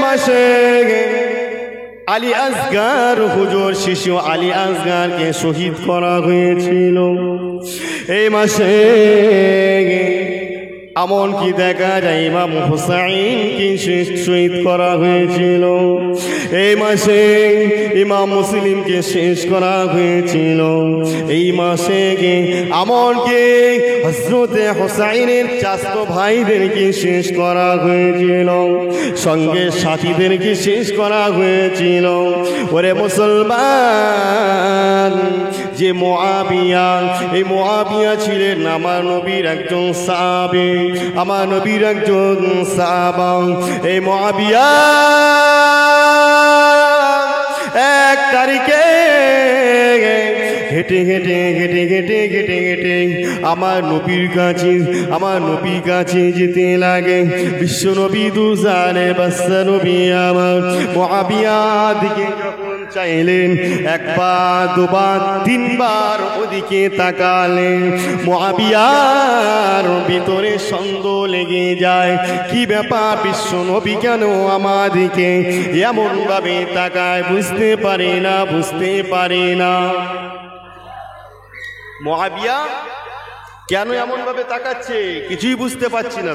মাসে আলী আসগার হুজুর শিশু আলী আসগারকে শহীদ করা হয়েছিল। এই মাসে এমন কি দেখা যায় ইমাম হুসাইনকে শহীদ করা হয়েছিল। এই মাসে ইমাম মুসলিমকে শেষ করা হয়েছিল। এই মাসে এমনকি হযরতে হুসাইনের চাচাতো ভাইদেরকে শেষ করা হয়েছিল, সঙ্গে সাথীদেরকে শেষ করা হয়েছিল। ওরে মুসলমান, যে মুআবিয়া, এই মুআবিয়া ছিলেন আমার নবীর একজন সাহাবী, আমার নবীর একজন সাহাবা। এই মুআবিয়া 1 তারিখে হেঁটে হেঁটে হেঁটে হেঁটে হেঁটে হেঁটে আমার নবীর কাছে যেতে লাগে। বিশ্ব নবী দুজানে বাচ্চা নবী আমার মুআবিয়া দিকে যখন চাইলেন, 1 বার 2 বার 3 বার ওদিকে তাকালেন, মুআবিয়ার ভিতরে সন্দেহ লেগে যায়। কি ব্যাপার, বিশ্ব নবী কেন আমার দিকে এমন ভাবে তাকায়? বুঝতে পারে না মুআবিয়া কেন এমন ভাবে তাকাচ্ছে, কিছুই বুঝতে পারছি না।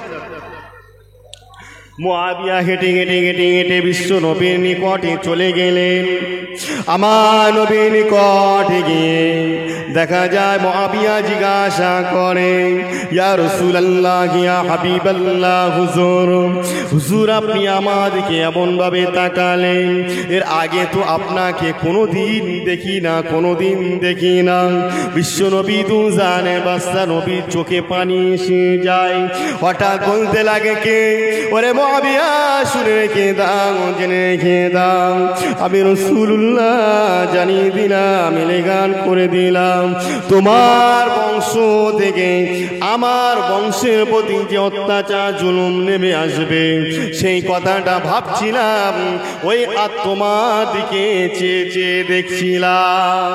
মুআবিয়া হেঁটে হেঁটে হেঁটে হেঁটে বিশ্ব নবীর নিকটে চলে গেলেন। আমার নবীর নিকটে গিয়ে দেখা যায় মুআবিয়া জিজ্ঞাসা করে, ইয়া রাসূলুল্লাহ, ইয়া হাবিবাল্লাহ, হুজুর আপনি আমাদেরকে এমন ভাবে তাকালেন, এর আগে তো আপনাকে কোনোদিন দেখি না। বিশ্ব নবী দুজানে বাচ্চা নবীর চোখে পানি এসে যায়। হঠাৎ বলতে লাগে, কে? ওরে মুআবিয়া, শুনে রেখে দাও, জেনে রেখে দাও, আমি রাসূলুল্লাহ জানিয়ে দিলাম, এলান করে দিলাম, তোমার বংশ থেকে আমার বংশের প্রতি যে অত্যাচার জুলুম নেমে আসবে, সেই কথাটা ভাবছিলাম, ওই আর তোমার দিকে চেয়ে দেখছিলাম।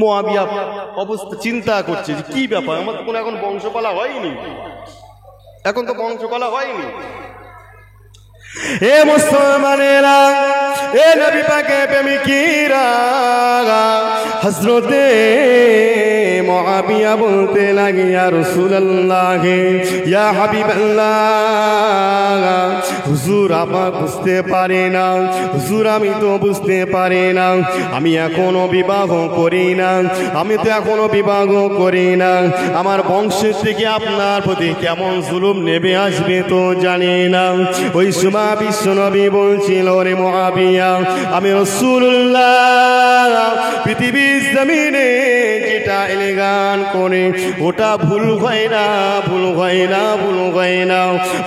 মুআবিয়া অবস্থা চিন্তা করছে যে কি ব্যাপার, আমার তো কোনো এখন বংশপালা হয়নি, এ মুসলমানেরা, এ নবী পাকের প্রেমিকেরা, হযরতে মুআবিয়া বলতে লাগে, ইয়া রাসূলুল্লাহ, ইয়া হাবিবাল্লাহ, হুজুর আমার বুঝতে পারে না, হুজুর আমি তো বুঝতে পারি না, আমি এখনো বিবাহ করি না, আমার বংশের থেকে আপনার প্রতি কেমন জুলুম নেমে আসবে তো জানি না। ওই সময় বিশ্ব নবী বলছিল, রে মুআবিয়া, আমি রাসূলুল্লাহ পৃথিবীর জমিনে যেটা এলান করে ওটা ভুল হয় না।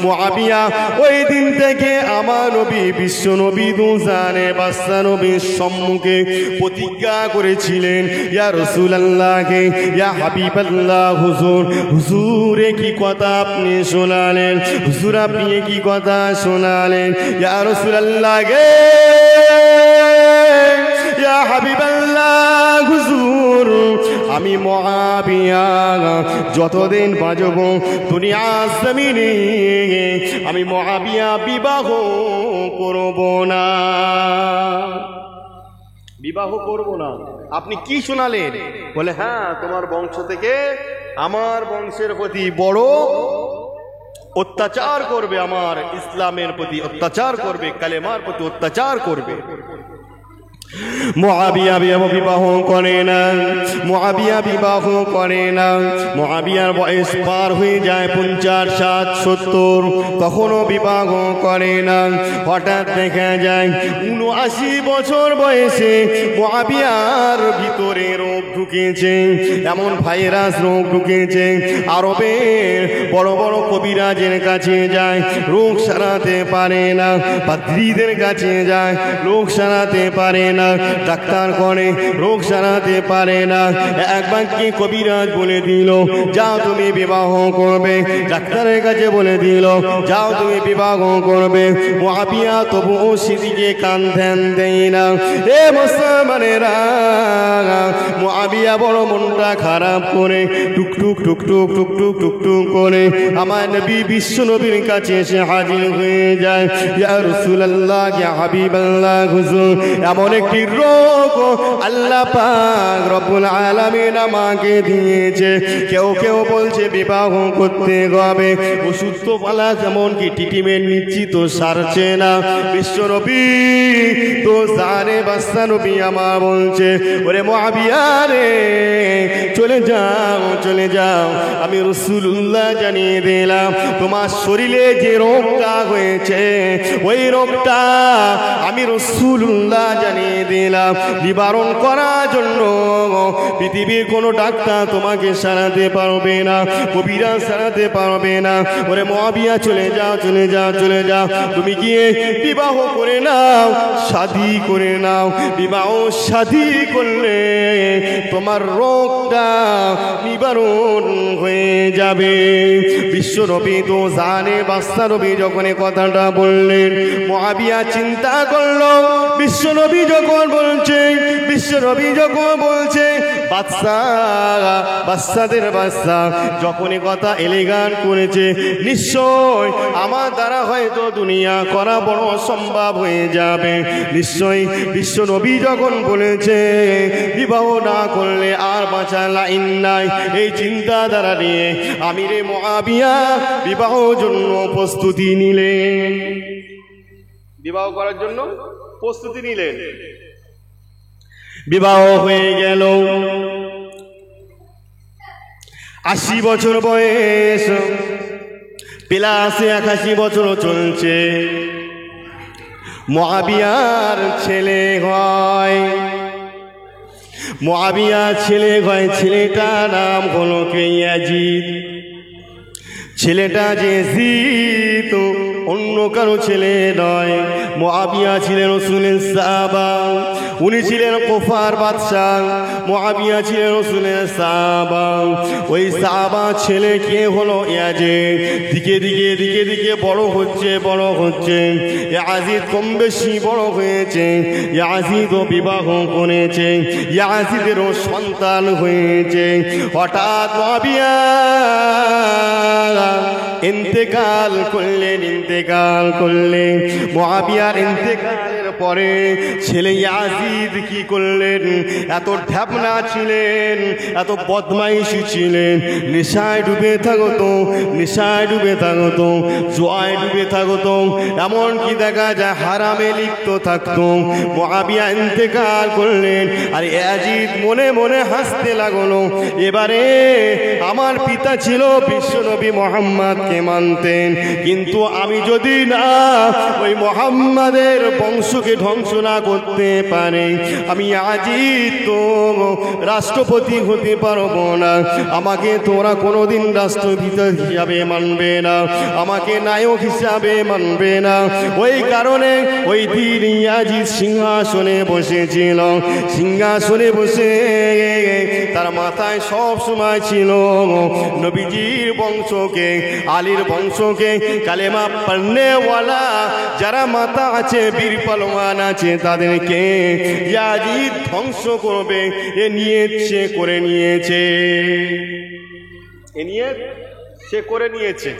মুআবিয়া ওই দিন থেকে আমার নবী বিশ্ব নবী দুজানে বাচ্চা নবীর সম্মুখে প্রতিজ্ঞা করেছিলেন, ইয়া রাসূলুল্লাহ, ইয়া হাবিবাল্লাহ, হুজুর কি কথা আপনি শোনালেন, হুজুর আপনি কি কথা শোনালেন, ইয়া রাসূলুল্লাহ, ইয়া হাবিবাল্লাহ, হুজুর আমি মুআবিয়া যতদিন বাঁচব দুনিয়ার জমিনে আমি মুআবিয়া বিবাহ করব না। আপনি কি শোনালেন? বলে, হ্যাঁ, তোমার বংশ থেকে আমার বংশের প্রতি বড় অত্যাচার করবে, আমার ইসলামের প্রতি অত্যাচার করবে, কালেমার প্রতি অত্যাচার করবে। মুআবিয়া বিবাহ করে না। মুআবিয়ার বয়স পার হয়ে যায় 50, 60, 70, তখনও বিবাহ করে না। হঠাৎ দেখা যায় 79 বছর বয়সে মুআবিয়ার ভিতরে রোগ ঢুকেছে, এমন ভাইরাস রোগ ঢুকেছে। আরবের বড় বড় কবিরাজের কাছে যায়, রোগ সারাতে পারে না। পাদ্রীদের কাছে যায়, রোগ সারাতে পারে না। না, ডাক্তার করে রোগ সারাতে পারে না। একবার কি কবিরাজ বলে দিল যাও তুমি বিবাহ করবে, ডাক্তারের কাছে বলে দিল যাও তুমি বিবাহ করবে। মুআবিয়া তবুও সেদিকে কান ধ্যান দেয় না। এ মুসলমানেরা, মুআবিয়া বড় মনটা খারাপ করে টুকটুক টুকটুক টুকটুক টুকটুক করে আমার নবী বিশ্ব নবীর কাছে এসে হাজির হয়ে যায়। ইয়া রাসূলুল্লাহ, ইয়া হাবিবাল্লাহ, হুজুর এমন একটি রোগ আল্লাহ পাক রব্বুল আলামিন আমাকে দিয়েছে। কেউ কেউ বলছে বিবাহ করতে হবে, ওষুধ তো পালা যেমন কি ট্রিটমেন্ট নিচ্ছি তো সারছে না। বিশ্ব নবী তো জানে বাদশা নবী আমার বলছে ওরে মুআবিয়া রে, চলে যাও চলে যাও, আমি রাসূলুল্লাহ জানিয়ে দিলাম তোমার শরীরে যে রোগটা হয়েছে ওই রোগটা আমি রাসূলুল্লাহ জানিয়ে দিলাম নিবারণ করার জন্য পৃথিবীর কোনো ডাক্তার তোমাকে সারাতে পারবে না, কবিরাজ সারাতে পারবে না। ওরে মুআবিয়া চলে যাও চলে যাও চলে যাও, তুমি গিয়ে বিবাহ করে নাও, শাদী করে নাও। বিবাহ শাদী করলে তোমার রোগটা নিবারণ হয়ে যাবে। বিশ্ব নবী তো জানে বাদশা নবী যখন এই কথাটা বললেন, মুআবিয়া চিন্তা করলো বিশ্ব নবী যখন বলছে, বিশ্ব নবী যখন বলছে বাদশাদের বাদশা যখন এই কথা এলিগান করেছে, নিশ্চয় আমার দ্বারা হয়তো দুনিয়া করা বড় সম্ভব হয়ে যাবে। নিশ্চয়ই বিশ্ব নবী যখন বলেছে বিবাহ না করলে আর বাঁচার লাইন নাই, এই চিন্তাধারা নিয়ে আমিরে মুআবিয়া বিবাহ জন্য প্রস্তুতি নিলেন, বিবাহ করার জন্য প্রস্তুতি নিলেন। বিবাহ হয়ে গেল, 80 বছর বয়স, প্লাস 81 বছর চলছে। মুআবিয়ার ছেলে হয়, মুআবিয়ার ছেলে হয়, ছেলেটার নাম হলো ইয়াজিদ। ছেলেটা যে জিত অন্য কারো ছেলে নয়। মুআবিয়া ছিলেন রাসূলের সাহাবা, উনি ছিলেন কুফার বাদশা। মুআবিয়া ছিলেন রাসূলের সাহাবা। ওই সাহাবা ছেলে কে হলো ইয়াজিদ। দিকে দিকে দিকে দিকে বড় হচ্ছে বড় হচ্ছে। ইয়াজিদ কম বেশি বড় হয়েছে। ইয়াজিদও বিবাহ করেছে, ইয়াজিদেরও সন্তান হয়েছে। হঠাৎ মুআবিয়া ইন্তেকাল করলেন, ইন্তেকাল করলেন। মুআবিয়ার ইন্তেকালের পরে ছেলে ইয়াজিদ কি করলেন, এত ঢ্যাপনা ছিলেন, এত বদমাইশি ছিলেন, নেশায় ডুবে থাকতো, নেশায় ডুবে থাকতো, জুয়ায় ডুবে থাকতো, এমনকি দেখা যায় হারামে লিপ্ত থাকতো। মুআবিয়া ইন্তেকাল করলেন আর ইয়াজিদ মনে মনে হাসতে লাগলো, এবারে আমার পিতা ছিল বিশ্বনবী মুহাম্মদকে মানতেন, কিন্তু আমি যদি না ওই মুহাম্মাদের বংশকে ধ্বংস না করতে পারি, আমি ইয়াজিদ তো রাষ্ট্রপতি হতে পারবো না। আমাকে তোরা কোনোদিন রাষ্ট্রপিতা হিসাবে মানবে না, আমাকে নায়ক হিসাবে মানবে না। ওই কারণে ওই দিন ইয়াজিদ সিংহাসনে বসেছিল। সিংহাসনে বসে তার মাথায় সব সময় ছিল নবীজির বংশকে, আলীর বংশকে কালেমা পড়নেওয়ালা যারা মাতা আছে, বীর পালোয়ান আছে, তাদেরকে ইয়াজিদ ধ্বংস করবে এ নিয়ে সে করে নিয়েছে, এ নিয়ে সে করে নিয়েছে।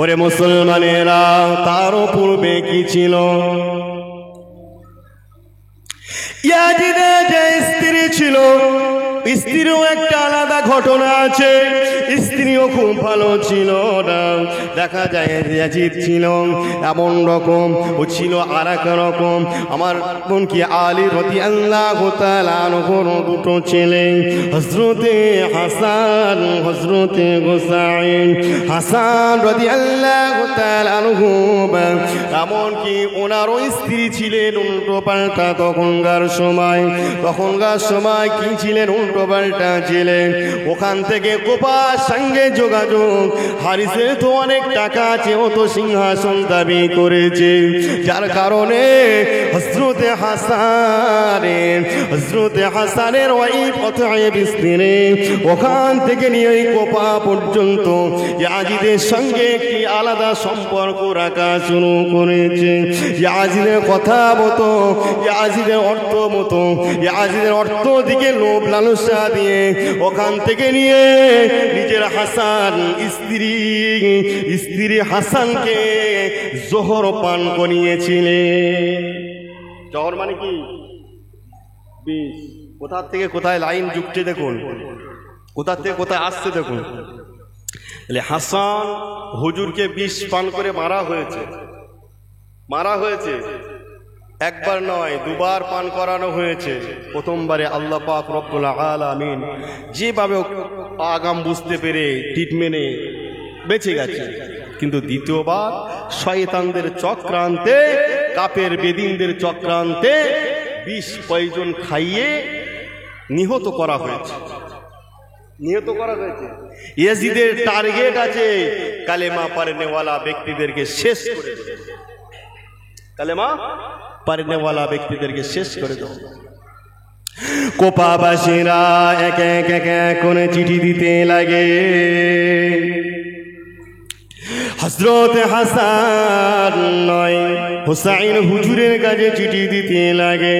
ওরে মুসলমানেরা, তারও পূর্বে কি ছিল, ইয়াজিদের যে স্ত্রী ছিল, স্ত্রীও একটা আলাদা ঘটনা আছে। স্ত্রীও খুব ভালো ছিল না। দেখা যায় ইয়াজিদ ছিল এমন রকম, ও ছিল আর এক রকম। আমার বোন কি আলী রাদিয়াল্লাহু তাআলা আনহুর দুটো ছেলে, হযরতে হাসান, হযরতে হুসাইন। হাসান রাদিয়াল্লাহু তাআলা আনহু এমন কি ওনারও স্ত্রী ছিলেন উল্টো পাল্টা। তখনকার সময় কি ছিলেন উল্টো পাল্টা ছিলেন। ওখান থেকে কোপার সঙ্গে যোগাযোগ, হারিসের তো অনেক টাকা আছে, ও তো সিংহাসন দাবি করেছে, যার কারণে হযরতে হাসানের ওয়াইফ অতএব স্ত্রী ওখান থেকে নিয়ে ওই কোপা পর্যন্ত ইয়াজিদের সঙ্গে একটি আলাদা সম্পর্ক রাখা শুরু করেছে। ইয়াজিদের কথা মতো, ইয়াজিদের অর্থ দিকে লোভ লালসা দিয়ে ওখান থেকে নিয়ে নিজের হাসান স্ত্রী হাসানকে জোহর পান করিয়েছিলেন। জোহর মানে কি? বিষ। কোথা থেকে কোথায় লাইন যুগছে দেখুন, কোথা থেকে কোথায় আসছে দেখুন। হাসান হুজুরকে বিষ পান করে মারা হয়েছে। একবার নয়, দুবার পান করানো হয়েছে। প্রথমবারে আল্লাহ পাক রব্বুল আলামিন যেভাবে আগাম বুঝতে পেরে ট্রিটমেন্টে বেঁচে গেছে, কিন্তু দ্বিতীয়বার শয়তানদের চক্রান্তে, কাফের বেদিনদের চক্রান্তে বিষ পয়জন খাইয়ে নিহত করা হয়েছে। ইয়াজিদের টার্গেট আছে কালেমা পড়নেওয়ালা ব্যক্তিদেরকে শেষ করে দেবে, কালেমা পড়নেওয়ালা ব্যক্তিদেরকে শেষ করে দেবে। কোপাবাসীরা এক করে চিঠি দিতে লাগে। হযরত হাসান নয়, হুসাইন হুজুরের কাছে চিঠি দিতে লাগে।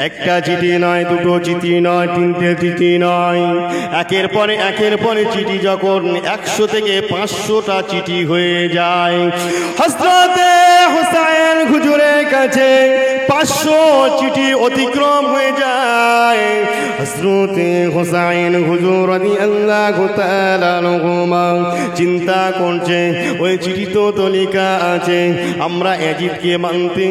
একটা চিঠি নয়, দুটো চিঠি নয়, তিনটে চিঠি নয়, একের পরে চিঠি যখন 100 থেকে 500টা চিঠি হয়ে যায়, হযরত হুসাইন হুজুরের কাছে 500 চিঠি অতিক্রম হয়ে যায়। হযরত হুসাইন হুজুর রাদিয়াল্লাহু তাআলা আনহুমা চিন্তা করছে, ওই চিঠি তো লেখা আছে আমরা ইয়াজিদকে মানতে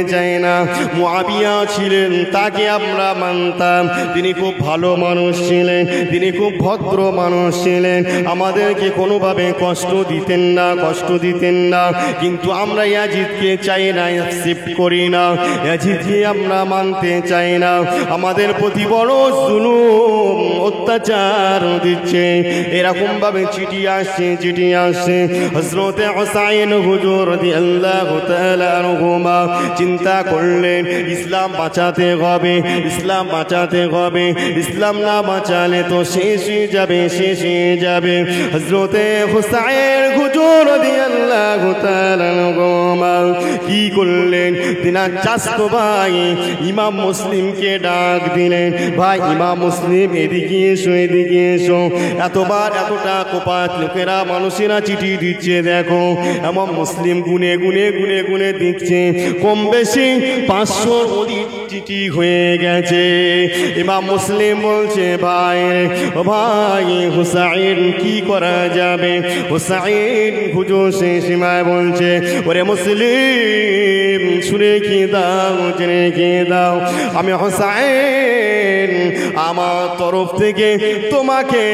চাই না, মুআবিয়া ছিলেন, তাকে আমরা মানতাম, তিনি খুব ভালো মানুষ ছিলেন, তিনি খুব ভদ্র মানুষ ছিলেন, আমাদেরকে কোনোভাবে কষ্ট দিতেন না, কিন্তু আমরা ইয়াজিদকে চাই না, অ্যাকসেপ্ট করি না, ইয়াজিদকে আমরা মানতে চাই না, আমাদের প্রতি বড় জুলুম অত্যাচার দিচ্ছে। এরকম ভাবে চিঠি আসছে। হযরত হুসাইন হুজুর রাদিয়াল্লাহু তাআলা আনহুমা চিন্তা করলেন ইসলাম বাঁচাতে হবে, ইসলাম না বাঁচালে তো শেষ হয়ে যাবে। হযরত হুসাইন হুজুর রাদিয়াল্লাহু তাআলা আনহুমা কি করলেন, তিনার চাচতো ভাই ইমাম মুসলিমকে ডাক দিলেন, ভাই ইমাম মুসলিম এদিকে এসো, এতটা কোপাত লোকেরা মানুষেরা চিঠি দিচ্ছে, দেখো ইমাম মুসলিম গুনে দিচ্ছে, কম বেশি 500 অধিক চিঠি হয়ে গেছে। ইমাম মুসলিম বলছে, ভাই হুসাইন কি করা যাবে? হুসাইন হুজুর সেই সীমায় বলছে, ওরে মুসলিম শুনে কি দাও, আমি হুসাইন আমার তরফ থেকে তোমাকে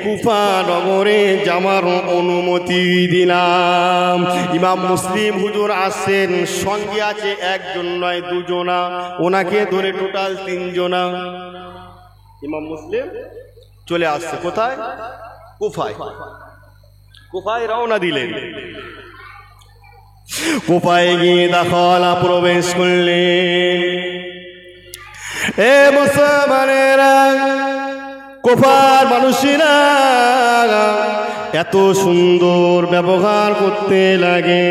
কুফা নগরে যাওয়ার অনুমতি দিলাম। ইমাম মুসলিম হুজুর আসছেন, সঙ্গে আছে একজন নয় দুজনা, ওনাকে ধরে টোটাল 3 জনা। ইমাম মুসলিম চলে আসছে কোথায়? কুফায় রওনা দিলেন। কুফায় গিয়ে দাখলা প্রবেশ করলেন। এ মুসলমানেরা, কুফার মানুষেরা এত সুন্দর ব্যবহার করতে লাগে,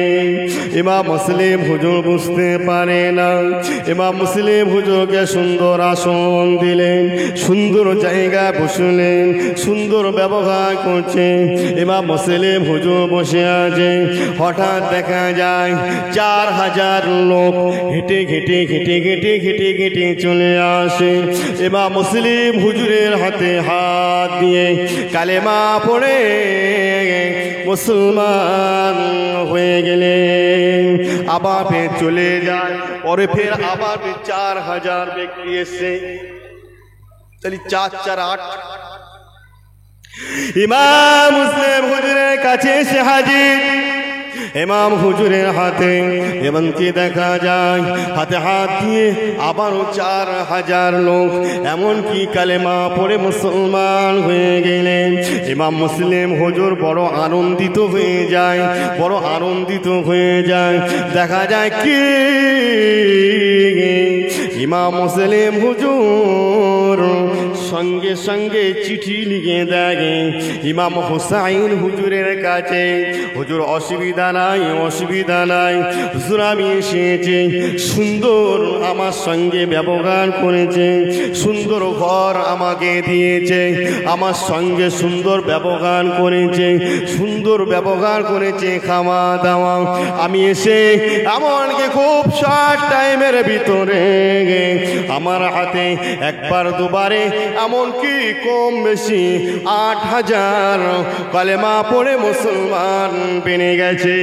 ইমাম মুসলিম হুজুর বুঝতে পারে না। ইমাম মুসলিম হুজুরকে সুন্দর আসন দিলেন, সুন্দর জায়গা বসলেন, সুন্দর ব্যবহার করছে। ইমাম মুসলিম হুজুর বসে আছে, হঠাৎ দেখা যায় 4000 লোক হেঁটে চলে আসে। ইমাম মুসলিম হুজুরের হাতে হাত দিয়ে কালেমা পড়ে মুসলমান হয়ে গেলেন। আবার ফের চলে যায়, পরে ফের আবার 4000 ব্যক্তি এসে, তাহলে 4 4 8। ইমাম মুসলিম হুজুরের কাছে এসে হাজির। ইমাম হুজুরের হাতে এবং কি দেখা যায় হাতে হাত দিয়ে আবারও 4000 লোক এমনকি কালেমা পড়ে মুসলমান হয়ে গেলেন। ইমাম মুসলিম হুজুর বড় আনন্দিত হয়ে যায়, বড় আনন্দিত হয়ে যায়। দেখা যায় কি ইমাম মুসলিম হুজুর সঙ্গে সঙ্গে চিঠি লিখে দেয় ইমাম হুসাইন হুজুরের কাছে, হুজুর অসুবিধা নাই, অসুবিধা নাই, হুজুর আমি এসেছি, সুন্দর আমার সঙ্গে ব্যবহার করেছে, সুন্দর ঘর আমাকে দিয়েছে, আমার সঙ্গে সুন্দর ব্যবহার করেছে, সুন্দর ব্যবহার করেছে, খাওয়া দাওয়া। আমি এসে এমনকি খুব শর্ট টাইমের ভিতরে আমার হাতে একবার দুবারে এমনকি কম বেশি 8000 কালেমা পড়ে মুসলমান বেড়ে গেছে।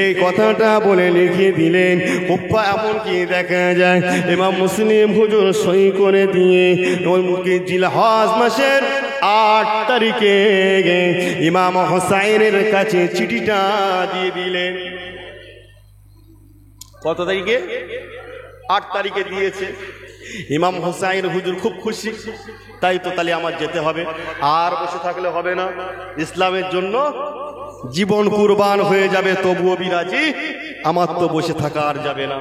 এই কথাটা বলে লিখে দিলেন। কুফা এমনকি দেখা যায় ইমাম মুসলিম হুজুর সই করে দিয়ে ওই জিলহজ মাসের 8 তারিখে ইমাম হুসাইনের কাছে চিঠিটা দিয়ে দিলেন। কত তারিখে? 8 তারিখে দিয়েছে। ইমাম হুসাইন হুজুর খুব খুশি, তাই তো তাহলে আমার যেতে হবে, আর বসে থাকলে হবে না, ইসলামের জন্য জীবন কুরবান হয়ে যাবে, তবুও বিরাজি, আমার তো বসে থাকা আর যাবে না।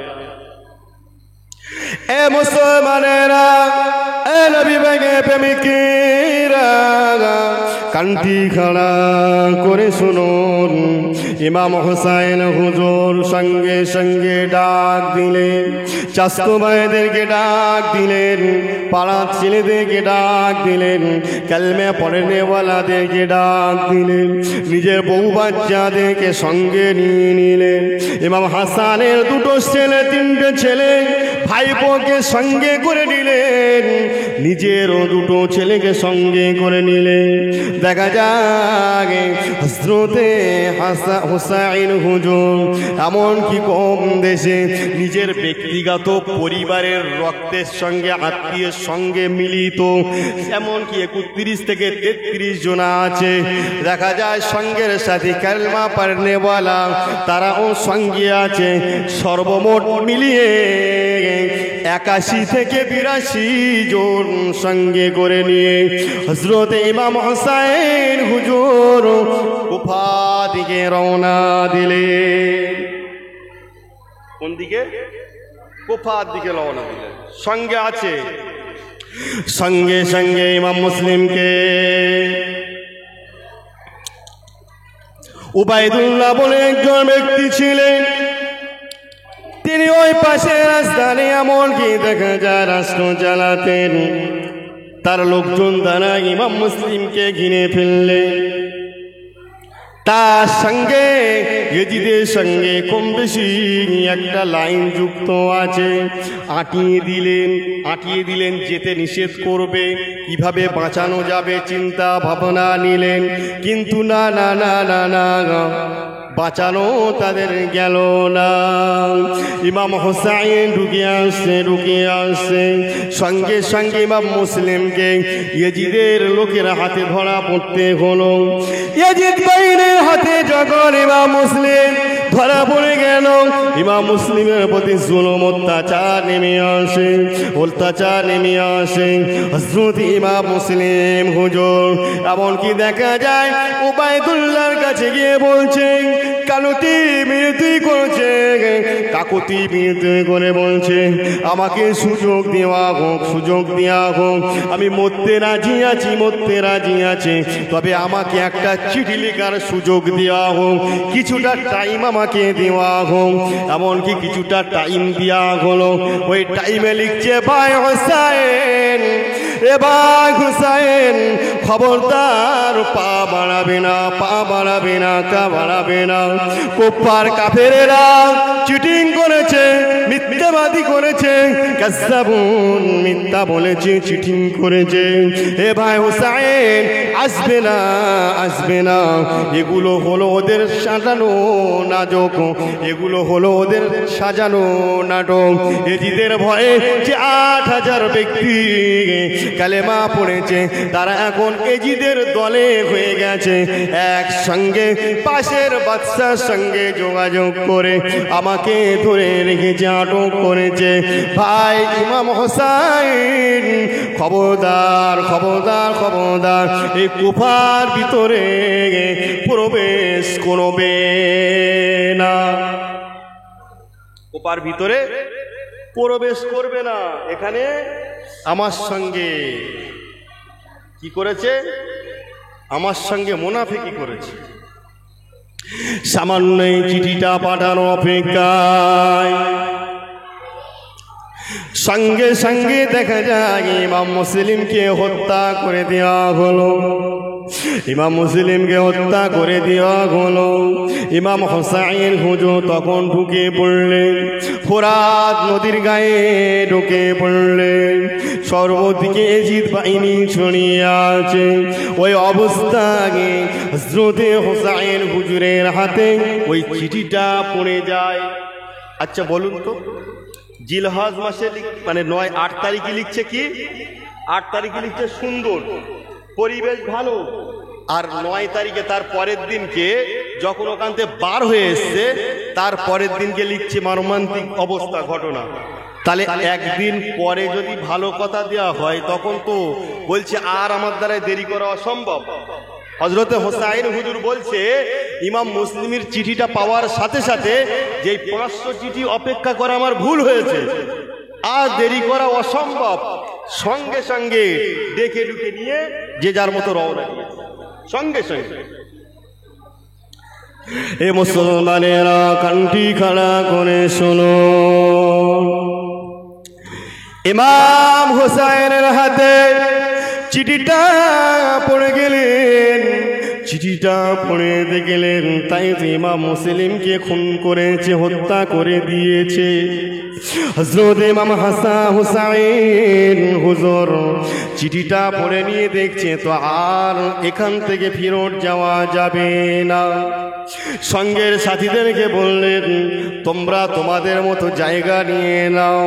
এ মুসলমানেরা, এ নবী বেগে প্রেমিকেরা, কান্তি খাড়া করে শুনুন। ইমাম হুসাইন হুজুর সঙ্গে সঙ্গে ডাক দিলেন, চাচতো ভাইদেরকে ডাক দিলেন, পাড়ার ছেলেদেরকে ডাক দিলেন, কালমা পড়নেওয়ালাদেরকে ডাক দিলেন, নিজের বউ বাচ্চাদেরকে সঙ্গে নিয়ে নিলেন। ইমাম হাসানের 2 ছেলে 3টে ছেলে ভাইপোকে সঙ্গে করে নিলেন, নিজেরও 2 ছেলেকে সঙ্গে করে নিলেন। দেখা যায় হযরতে হুসাইন হুজুর এমনকি কম দেশে নিজের ব্যক্তিগত পরিবারের রক্তের সঙ্গে আত্মীয়ের সঙ্গে মিলিত এমনকি 31 থেকে 33 জন আছে। দেখা যায় সঙ্গের সাথে কালমা পড়নেওয়ালা তারাও সঙ্গে আছে। সর্বমোট মিলিয়ে 81 থেকে 82 জন সঙ্গে করে নিয়ে হযরতে ইমাম হুসাইন হুজুর কুফা দিকে রওনা দিলেন। কোন দিকে? কুফার দিকে রওনা দিলেন। সঙ্গে আছে, সঙ্গে সঙ্গে ইমাম মুসলিমকে উবাইদুল্লাহ বলে একজন ব্যক্তি ছিলেন, তিনি ওই পাশে রাজধানী এমনকি দেখা যায় রাষ্ট্র চালাতেন। তার লোকজন দ্বারা ইমাম মুসলিমকে ঘিরে ফেললেন। তার সঙ্গে ইয়েজিদের সঙ্গে কম বেশি একটা লাইন যুক্ত আছে। আটিয়ে দিলেন, যেতে নিষেধ করবে, কিভাবে বাঁচানো যাবে চিন্তা ভাবনা নিলেন। কিন্তু না না না না না, বাঁচানো তাদের গেল না। ইমাম হুসাইন ঢুকে আসছে, সঙ্গে সঙ্গে ইমাম মুসলিমকে ইয়েজিদের লোকের হাতে ধরা পড়তে হলো। ইয়েজিদ বাহিনীর হাতে যখন ইমাম মুসলিম ধরা পড়ে গেল, ইমাম মুসলিমের প্রতি জুলুম অত্যাচার নেমে আসে। হযরত ইমাম মুসলিম হুজুর এমনকি দেখা যায় উবাইদুল্লাহর কাছে গিয়ে বলছে, কাকুতি মিনতি করছে, কাকুতি মিনতি করে বলছে, আমাকে সুযোগ দেওয়া হোক, আমি মরতে রাজি আছি, তবে আমাকে একটা চিঠি লেখার সুযোগ দেওয়া হোক, কিছুটা টাইম আমাকে দেওয়া হোক। এমনকি কিছুটা টাইম দেওয়া হলো। ওই টাইমে লিখছে, ভাই হুসাইন, এ ভাই হুসাইন, খবরদার পা বাড়াবে না। কুফার কাফেরেরা চিটিং করেছে, মিথ্যাবাদী করেছে, কাজ্জাবুন, মিথ্যা বলেছে, চিটিং করেছে। এ ভাই হুসাইন আসবে না। এগুলো হলো ওদের সাজানো নাটক, এজিদের ভয়ে যে 8000 ব্যক্তি কালেমা পড়েছে তারা এখন এজিদের দলে হয়ে গেছে। একসঙ্গে পাশের বাদশার সঙ্গে যোগাযোগ করে আমাকে ধরে রেখেছে, আটক করেছে। ভাই ইমাম হোসাইন, খবরদার খবরদার খবরদার, এই কুফার ভিতরে প্রবেশ করবে না, কুফার ভিতরে প্রবেশ করবে না। এখানে আমার সঙ্গে কি করেছে? আমার সঙ্গে মুনাফিকি করেছে। সামান্য চিঠিটা পাঠানো অপেক্ষায় সঙ্গে সঙ্গে দেখা যায় ইমাম মুসলিমকে হত্যা করে দেওয়া হলো। ইমাম মুসলিমকে হত্যা করে দেওয়া হলো। ইমাম হোসাইন হুজুর তখন ঢুকে পড়লেন, ফোরাত নদীর গায়ে ঢুকে পড়লেন। সর্বদিকে এজিদ বাহিনী ছড়িয়ে আছে। ওই অবস্থায় হযরতে হোসাইন হুজুরের হাতে ওই চিঠিটা পড়ে যায়। আচ্ছা বলুন তো, জিলহজ মাসে মানে 8 তারিখে লিখছে কি? 8 তারিখে লিখছে সুন্দর, পরিবেশ ভালো। আর 9 তারিখে তার পরের দিনকে যখন ওখান থেকে বার হয়ে এসছে তার পরের দিনকে লিখছে মর্মান্তিক অবস্থা, ঘটনা। তাহলে একদিন পরে যদি ভালো কথা দেওয়া হয় তখন তো বলছে আর আমার দ্বারা দেরি করা অসম্ভব। হযরতে হোসাইন হুজুর বলছে ইমাম মুসলিমের চিঠিটা পাওয়ার সাথে সাথে যে 500 চিঠি অপেক্ষা করা আমার ভুল হয়েছে, আর দেরি করা অসম্ভব। সঙ্গে সঙ্গে ডেকে ডুকে নিয়ে যে যার মতো রওনা দিয়েছে সঙ্গে সঙ্গে। এ মুসলমানেরা কান্টি খাড়া করে শোনো, ইমাম হোসাইনের হাতে চিঠিটা পড়ে গেলেন। চিঠিটা পড়ে গেলেন, তাই তো ইমাম মুসলিমকে খুন করেছে, হত্যা করে দিয়েছে। হযরত ইমাম হাসান হুসাইন হুজুর চিঠিটা পড়ে নিয়ে দেখছে তো আর এখান থেকে ফেরত যাওয়া যাবে না। সঙ্গের সাথীদেরকে বললেন, তোমরা তোমাদের মতো জায়গা নিয়ে নাও,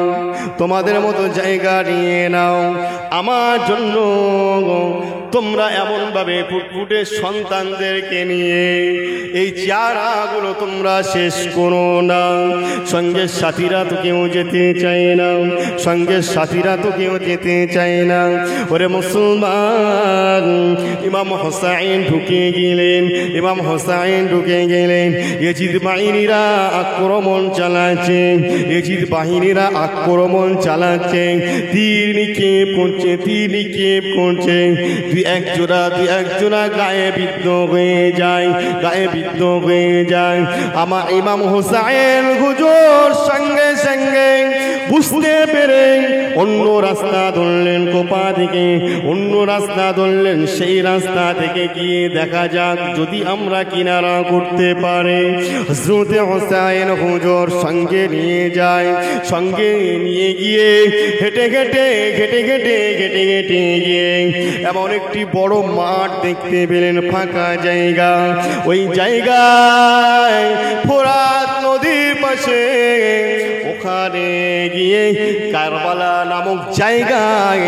তোমাদের মতো জায়গা নিয়ে নাও। আমার জন্য তোমরা এমনভাবে ফুটফুটে সন্তানদেরকে নিয়ে এই চেহারাগুলো তোমরা শেষ করো না। সঙ্গের সাথীরা তো কেউ যেতে চায় না, সঙ্গের সাথীরা তো কেউ যেতে চায় না। ওরে মুসলমান, ইমাম হোসাইন ঢুকে গেলেন, ইমাম হোসাইন ঢুকে গেলেন। এজিদ বাহিনীরা আক্রমণ চালাচ্ছে, এজিদ বাহিনীরা আক্রমণ চালাচ্ছে। তীর নিক্ষেপ করছে, তীর নিক্ষেপ করছে। দুই একজোড়া গায়ে বিদ্ধ হয়ে যায়, গায়ে বিদ্ধ হয়ে যায়। আমার ইমাম হোসাইন হুজুর সঙ্গে সঙ্গে বুঝতে পেরে অন্য রাস্তা ধরলেন, কোপা থেকে অন্য রাস্তা ধরলেন। সেই রাস্তা থেকে গিয়ে দেখা যাক যদি আমরা কিনারা করতে পারি। হযরতে হোসাইন হুজুর সঙ্গে নিয়ে যায়, সঙ্গে নিয়ে গিয়ে হেঁটে হেঁটে হেঁটে হেঁটে হেঁটে হেঁটে গিয়ে এমন একটি বড় মাঠ দেখতে পেলেন, ফাঁকা জায়গা। ওই জায়গায় ফোরাত নদীর পাশে ওখানে গিয়ে কারবালা নামক জায়গায়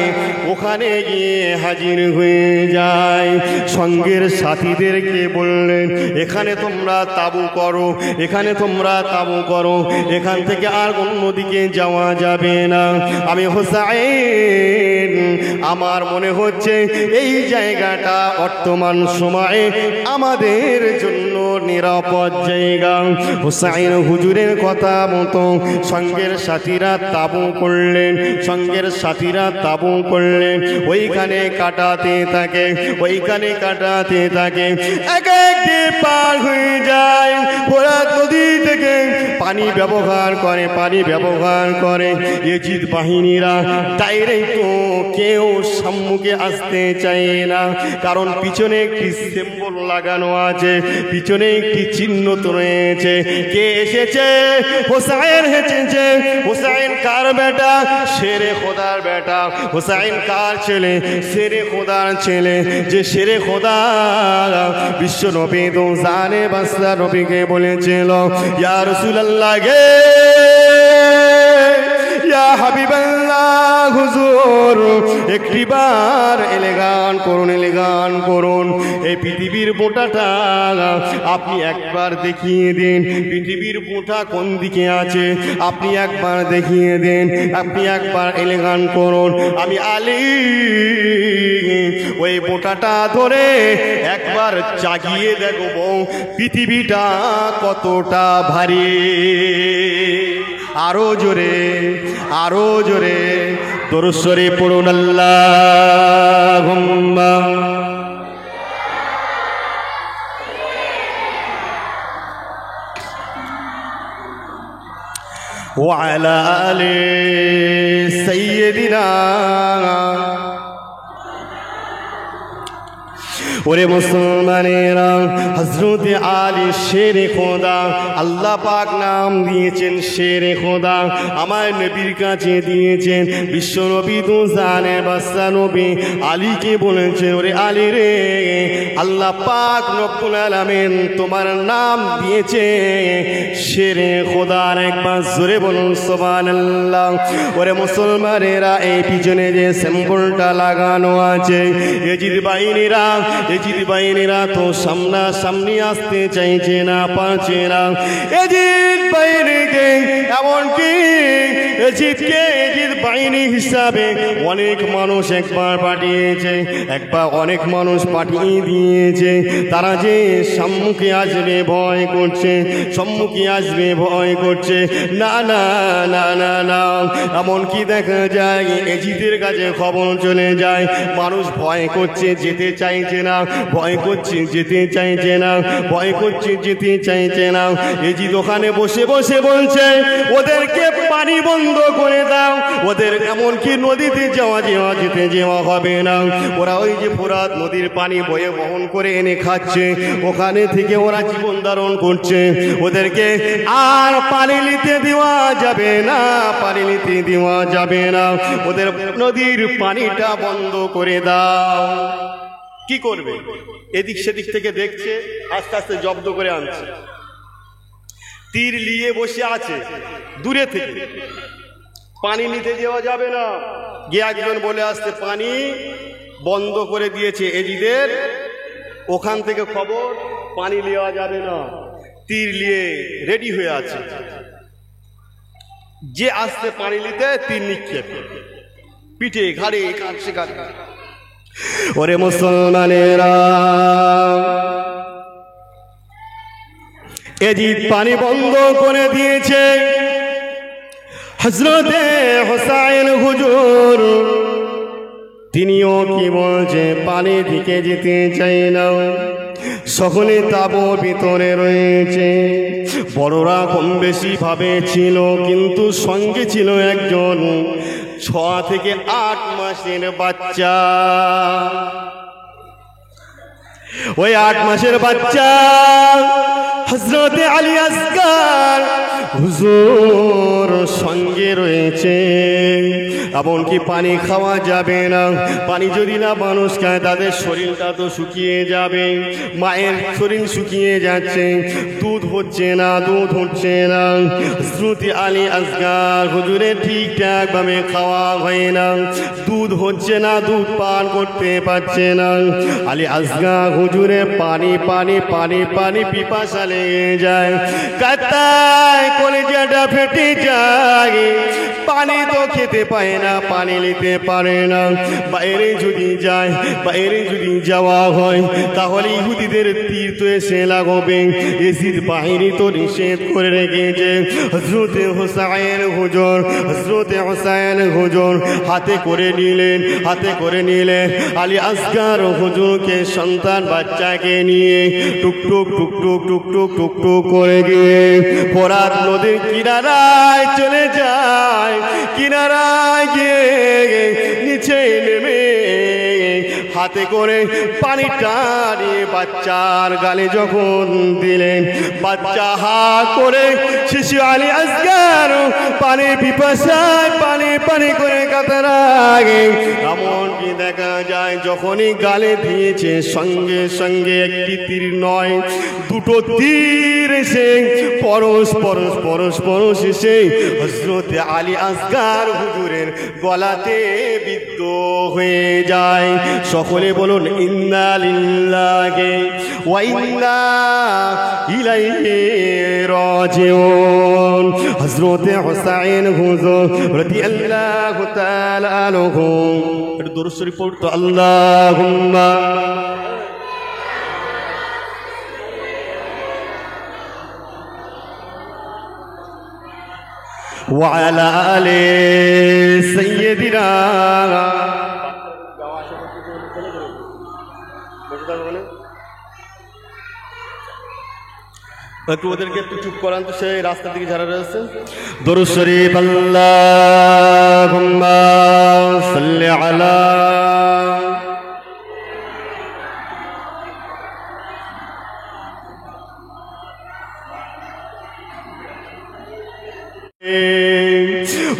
ওখানে গিয়ে হাজির হয়ে যায়। সঙ্গের সাথীদেরকে বললেন, এখানে তোমরা তাঁবু করো, এখানে তোমরা তাঁবু করো, এখান থেকে আর অন্যদিকে যাওয়া যাবে না। আমি হোসাইন, আমার মনে হচ্ছে এই জায়গাটা বর্তমান সময়ে আমাদের জন্য নিরাপদ জায়গা। হোসাইন হুজুরের কথা মতো সঙ্গের সাথীরা তাঁবু করলেন, সঙ্গের সাথীরা তাঁবু করলেন। ওইখানে কাটাতে থাকে, ওইখানে কাটাতে থাকে। এক একটি পার হয়ে যায়, ফোরাত নদী থেকে পানি ব্যবহার করে, পানি ব্যবহার করে। এজিদ বাহিনীরা ডাইরেক্ট তো কেউ সম্মুখে আসতে চায় না, কারণ পিছনে একটি সিম্বল লাগানো আছে, পিছনে একটি চিহ্ন তো রয়েছে। কে এসেছে? হোসাইন এসেছে। হোসাইন কার বেটা? শেরে খোদার বেটা। হোসাইন কার ছেলে? শেরে খোদার ছেলে। যে শেরে খোদা বিশ্ব নবী তো জানে বাদশা নবীকে বলেছিল, ইয়া রাসূলুল্লাহ গে, ইয়া হাবিবাল্লাহ হুজুর একটিবার এলেগান করুন এই পৃথিবীর বোঁটাটা আপনি একবার দেখিয়ে দিন, পৃথিবীর বোঁটা কোন দিকে আছে আপনি একবার দেখিয়ে দিন, আপনি একবার এলেগান করুন, আমি আলী ওই বোঁটাটা ধরে একবার চাগিয়ে দেখবো পৃথিবীটা কতটা ভারী। আরো জোরে দরুদ শরীফ পড়ুন। আল্লাহুম্মা ওয়া আলা আলি সাইয়্যিদিনা। ওরে মুসলমানেরা, হযরতে আলী শেরে খোদা, আল্লাহ পাক নাম দিয়েছেন শেরে খোদা, আমার নবীর কাছে দিয়েছেন। বিশ্ব নবী তো জানে, বাদশা নবী আলীকে বলেছেন, ওরে আলী রে, আল্লাহ পাক রব্বুল আলামিন তোমার নাম দিয়েছে শেরে খোদা। একবার জোরে বলুন সুবহানাল্লাহ। ওরে মুসলমানেরা, এই পিছনে যে সিম্বলটা লাগানো আছে, এজিদ বাহিনীরা তো সামনাসামনি আসতে চাইছে না, পারছে না। এজিদ বাহিনীকে এমনকি এজিদ বাহিনী হিসাবে অনেক মানুষ একবার পাঠিয়েছে, অনেক মানুষ পাঠিয়ে দিয়েছে। তারা যে সম্মুখে আসবে ভয় করছে, না না না না না। এমনকি দেখা যায় এজিদের কাছে খবর চলে যায়, মানুষ ভয় করছে, যেতে চাইছে না, যেতে চাইছে না। এজিদ ওখানে বসে বলছে, ওদেরকে পানি বন্ধ করে দাও, ওদের এমনকি নদীতে যেতে হবে না। ওরা ওই যে ফোরাত নদীর পানি বয়ে বহন করে এনে খাচ্ছে, ওখানে থেকে ওরা জীবন ধারণ করছে। ওদেরকে আর পানি নিতে দেওয়া যাবে না, ওদের নদীর পানিটা বন্ধ করে দাও। কি করবে? এদিক সেদিক থেকে দেখছে, আস্তে আস্তে জব্দ করে আনছে, তীর নিয়ে বসে আছে দূরে থেকে, পানি নিতে দেওয়া যাবে না। গিয়ে একজন বলে আসতে, পানি বন্ধ করে দিয়েছে এজিদের, ওখান থেকে খবর, পানি নেওয়া যাবে না। তীর নিয়ে রেডি হয়ে আছে, যে আসতে পানি নিতে তীর নিক্ষেপ, পিঠে ঘাড়ে কাছে। ওরে মুসলমানেরা, এজিদ পানি বন্ধ করে দিয়েছে। হযরতে হুসাইন হুজুর তিনিও কি বলছে, পানি দিকে যেতে চাই না। সকলে তাঁবুর ভিতরে রয়েছে, বড়রা কম বেশি ভাবে ছিল, কিন্তু সঙ্গে ছিল একজন 6 থেকে 8 মাসের বাচ্চা। ওই 8 মাসের বাচ্চা হযরতে আলী আসগার হুজুর সঙ্গে রয়েছে। এমনকি পানি খাওয়া যাবে না, পানি যদি না মানুষ খায় তাদের শরীরটা তো শুকিয়ে যাবে। মায়ের শরীর শুকিয়ে যাচ্ছে, দুধ হচ্ছে না। হযরতে আলী আসগার হুজুরের ঠিকঠাক ভাবে খাওয়া হয় না, দুধ হচ্ছে না, দুধ পান করতে পারছে না। আলী আসগার হুজুরে পানি পিপাসা লেগে যায়, কাতায় কলিজাটা ফেটে যায়। পানি তো খেতে পায় না, পানি নিতে পারে না। বাইরে যদি যাওয়া হয় তাহলে ইহুদিদের তীর তো এসে লাগবে। এজিদ বাহিনী তো নিষেধ করে রেখেছে। হযরতে হুসাইন হুজুর হাতে করে নিলেন আলী আসগার হুজুরকে, সন্তান বাচ্চাকে নিয়ে টুকটুক করে গিয়ে ফোরাত নদীর কিনারায় চলে যায়। কিনারায় গিয়ে নিচে নেমে হাতে করে পানিটা নিয়ে বাচ্চার গালে যখন দিলেন, বাচ্চা হা করে শিশু আলী আসগার পানির পিপাসায় পানি পানি করে কাতার আগে এমনকি দেখা যায় যখনই গালে দিয়েছে সঙ্গে সঙ্গে একটি তীর নয় দুটো তীর এসে পরশ পরশ পরশ পরশ এসে হযরত আলী আসগার হুজুরের গলাতে বিদ্ধ হয়ে যায়। সকলে বলুন ইন্না লিল্লাহি ওয়া ইন্না ইলাইহি রাজিউন। হযরত হুসাইন হুজুর রাদিয়াল্লাহু তাআলা আনহু একটু দরুদ শরীফ পড়তো আল্লাহুম্মা ওয়া আলা আলি সাইয়্যিদিনা। একটু ওদেরকে একটু চুপ করান তো, সেই রাস্তার দিকে যারা রয়েছে। দরুদ শরীফ আল্লাহুম্মা সাল্লি আলা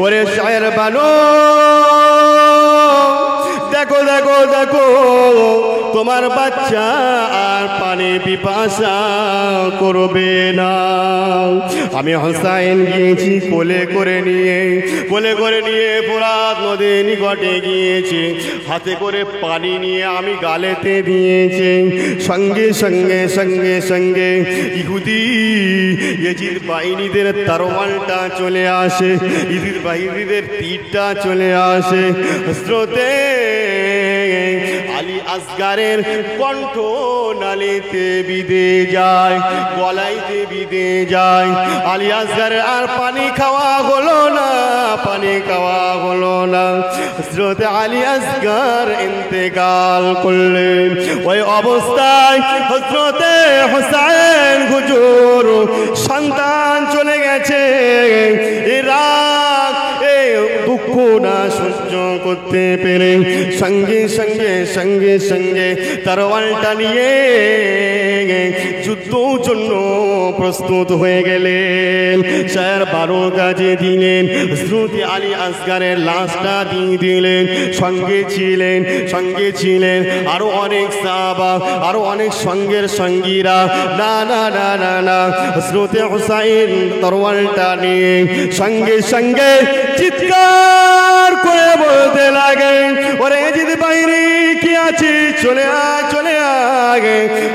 ওরে শায়ের বানো, দেখো দেখো দেখো তোমার বাচ্চা আর পানি পিপাসা করবে না। আমি হুসাইন গিয়েছি কোলে করে নিয়ে ফোরাত নদীর নিকটে গিয়েছি, হাতে করে পানি নিয়ে আমি গালেতে দিয়েছি। সঙ্গে সঙ্গে সঙ্গে সঙ্গে ইহুদি ইয়াজিদ বাহিনীদের তরোয়ালটা চলে আসে, ইহুদি বাহিনীদের তীরটা চলে আসে। হযরতে আলী আসগারের কণ্ঠ নালীতে বিধে যায়, গলাইতে বিধে যায়। আলী আসগারের আর পানি খাওয়া হলো না, পানি খাওয়া হলো না। হযরত আলী আসগার ইন্তেকাল করলেন। ওই অবস্থায় হযরতে হুসাইন হুজুর সন্তান চলে গেছে, দুঃখ না সহ্য করতে পেরে সঙ্গে সঙ্গে সঙ্গে সঙ্গে তরোয়ালটা নিয়ে যুদ্ধর জন্য প্রস্তুত হয়ে গেলেন। 12 কাজে দিলেন। হযরত আলী আসগারের লাশটা দিয়ে দিলেন। সঙ্গে ছিলেন আরো অনেক সাহাবা, আরো অনেক সঙ্গের সঙ্গীরা। না না না না না, হযরত হুসাইন তরোয়ালটা নিয়ে সঙ্গে সঙ্গে চিৎকার করে বলতে লাগে, ওরে ইয়াজিদ বাহিনী কি আছে, চলে আয় চলে আয়,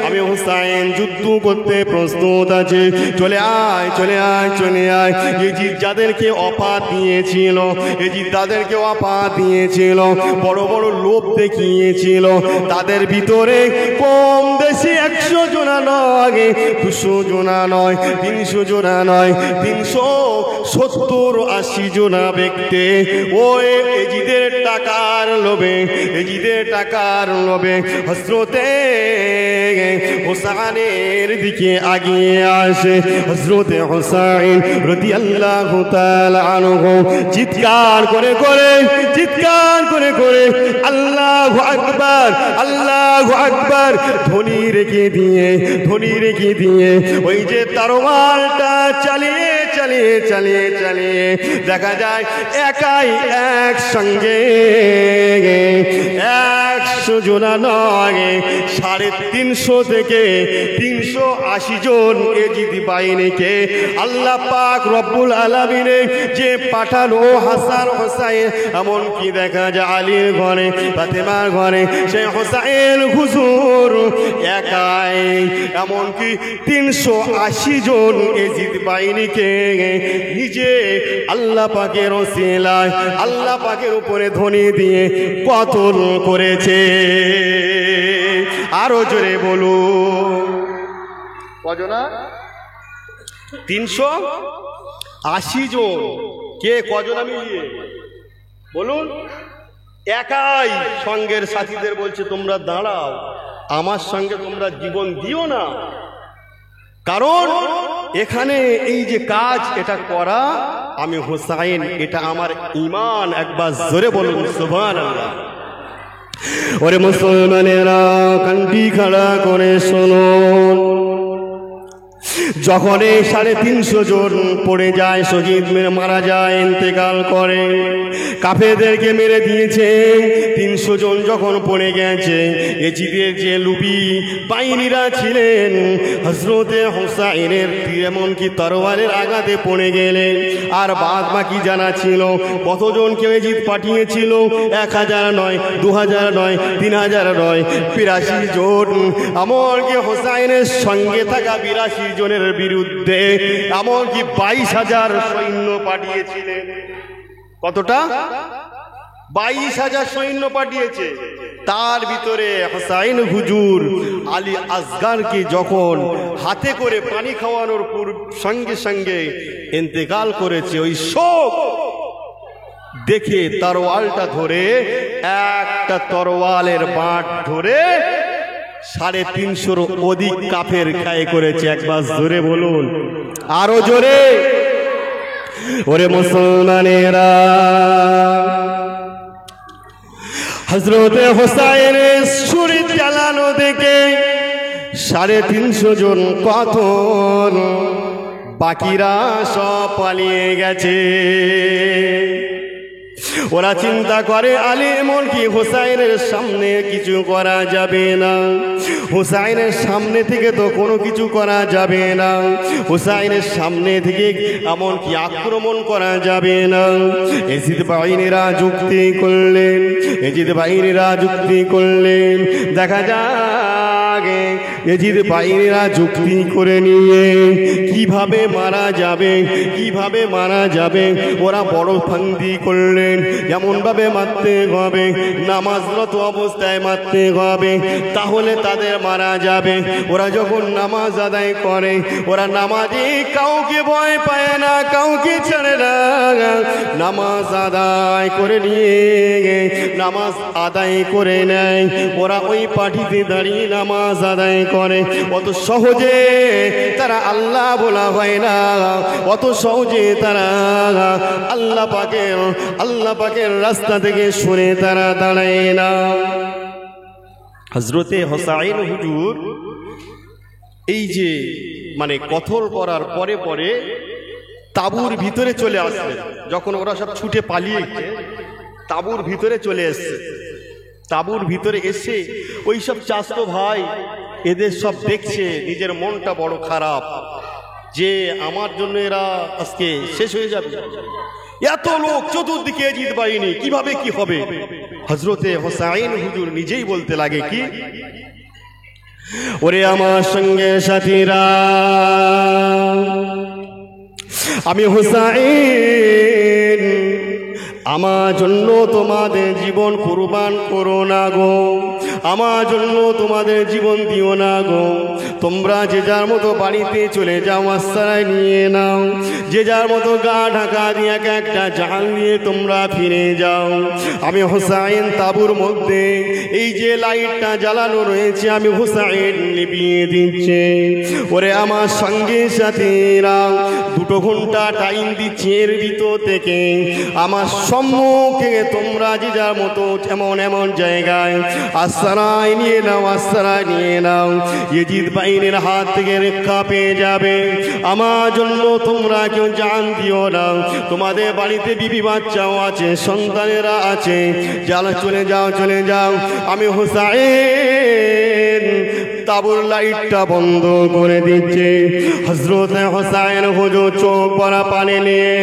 আমি হুসাইন যুদ্ধ করতে প্রস্তুত আছে, চলে আয় চলে আয় চলে আয়। ইয়াজিদ যাদেরকে অফার দিয়েছিল, ইয়াজিদ তাদেরকে অফার দিয়েছিল, বড় বড় লোভ দেখিয়েছিল, তাদের ভিতরে কম বেশি 100 জনা নয়, 200 জনা নয়, 300 জনা নয়, 370-80 জনা ব্যক্তি ওই ইয়াজিদের টাকার লোভে হযরতে হুসাইনের দিকে আগিয়ে আসে। হযরতে হুসাইন রাদিয়াল্লাহু তাআলা আনহু চিৎকার করে আল্লাহু আকবার আল্লাহু আকবার ধ্বনি রেখে দিয়ে ওই যে তরোয়ালটা চালিয়ে দেখা যায় একাই একসঙ্গে 100 জনা নয়, 350 থেকে 380 জন ইয়াজিদি বাহিনীকে আল্লাহ পাক রব্বুল আলামিনে যে পাঠানো হাসান হোসাইন, এমনকি দেখা যায় আলীর ঘরে, ফাতেমার ঘরে সেই হোসাইন হুজুর একাই এমনকি 380 জন ইয়াজিদ বাহিনীকে নিজে আল্লাহ পাকের ওসিলায় আল্লাহ পাকের উপরে ধ্বনি দিয়ে কতল করেছে। আরো জোরে বলুন, কজনা? 380 জন। কে কজনা মিলিয়ে বলুন? একাই সঙ্গের সাথীদের বলছে তোমরা দাঁড়াও, আমার সঙ্গে তোমরা জীবন দিও না, কারণ এখানে এই যে কাজ এটা করা আমি হুসাইন, এটা আমার ঈমান। একবার জোরে বলুন সুবহানাল্লাহ। ওরে মুসলমানেরা কান্টি খাড়া করে শুনুন, যখন এই 350 জন পড়ে যায়, শহীদ মারা যায়, ইন্তেকাল করে, কাফেরদেরকে মেরে দিয়েছে। 300 জন যখন পড়ে গেছে, এজিদের যে লুবি বাহিনীরা ছিলেন, হযরতে হুসাইনের এমনকি তরবারের আঘাতে পড়ে গেলেন। আর বাদ বাকি যারা ছিল, কতজন কেউ এজিদ পাঠিয়েছিল, 1000 নয়, 2000 নয়, 3000 নয়, 82 জন। এমনকি হুসাইনের সঙ্গে থাকা 82 জনের বিরুদ্ধে এমনকি 22,000 সৈন্য পাঠিয়েছিলেন। কতটা? 22,000 সৈন্য পাঠিয়েছে। তার ভিতরে হুসাইন হুজুর আলী আসগরকে যখন হাতে করে পানি খাওয়ানোর সঙ্গে সঙ্গে ইন্তেকাল করেছে, ওই শোক দেখে তরোয়ালটা ধরে, একটা তরোয়ালের বাঁট ধরে 350 অধিক কাফের খায় করেছে। একবার জোরে বলুন, আরো জোরে। ওরে মুসলমানেরা, হযরতে হুসাইনের ছুরি চালানো দেখে 350 জন কত, বাকিরা সব পালিয়ে গেছে। ওরা চিন্তা করে আলী এমনকি হুসাইনের সামনে কিছু করা যাবে না, হুসাইনের সামনে থেকে তো কোনো কিছু করা যাবে না, হুসাইনের সামনে থেকে এমনকি আক্রমণ করা যাবে না। এজিদ বাহিনীরা যুক্তি করলেন, এজিদ বাহিনীরা যুক্তি করলেন। দেখা যাক এজিদ বাহিনীরা যুক্তি করে নিয়ে কিভাবে মারা যাবে, কিভাবে মারা যাবে, ওরা বড় ফান্দি করলেন। যেমন ভাবে মারতে হবে, নামাজরত অবস্থায় মারতে হবে, তাহলে তাদের মারা যাবে। ওরা যখন নামাজ আদায় করে, ওরা নামাজে কাউকে ভয় পায় না, কাউকে ছাড়ে না। নামাজ আদায় করে নিয়ে নামাজ আদায় করে নেয়। ওরা ওই পাঠিতে দাঁড়িয়ে নামাজ আদায় করে। অত সহজে তারা আল্লাহ বলা হয় না, অত সহজে তারা আল্লাহ পাকের রাস্তা থেকে সরে তারা দাঁড়ায় না। হযরতে হুসাইন হুজুর এই যে কতল করার পরে পরে তাঁবুর ভিতরে চলে আসলেন। যখন ওরা সব ছুটে পালিয়েছে, তাঁবুর ভিতরে চলে এসছে। তাঁবুর ভিতরে এসে ওই সব চাচতো ভাই এদের সব দেখছে, নিজের মনটা বড় খারাপ যে আমার জন্য এরা আজকে শেষ হয়ে যাবে। এত লোক চতুর্দিকে এজিদ বাহিনী, কিভাবে কি হবে। হযরতে হুসাইন হুজুর নিজেই বলতে লাগে কি, ওরে আমার সঙ্গে সাথীরা, আমি হুসাইন, আমার জন্য তোমাদের জীবন কুরবান করো না গো, আমার জন্য তোমাদের জীবন দিও না গো। তোমরা যে যার মতো বাড়িতে চলে যাও, আশ্রয় নিয়ে নাও, যে যার মতো গা ঢাকা দিয়ে একটা জাহান দিয়ে তোমরা ফিরে যাও। আমি হুসাইন তাঁবুর মধ্যে এই যে লাইটটা জ্বালানো রয়েছে, আমি হুসাইন নিভিয়ে দিচ্ছে। ওরে আমার সঙ্গে সাথীরা 2 ঘন্টা টাইম দিচ্ছি, এর ভিতর থেকে আমার সম্মুখে তোমরা যে যার মতো এমন জায়গায় আশ্রয় নিয়ে নাও, আশ্রয় নিয়ে নাও। ইয়েজিদ বাহিনীর হাত থেকে রক্ষা পেয়ে যাবে। আমার জন্য তোমরা কেউ জান দিও না। তোমাদের বাড়িতে বিবি বাচ্চাও আছে, সন্তানেরা আছে, যারা চলে যাও, চলে যাও। আমি হুসাইন তাঁবুর লাইটটা বন্ধ করে দিচ্ছে। হযরতে হুসাইন হুজুর চোখ ভরা পানি নিয়ে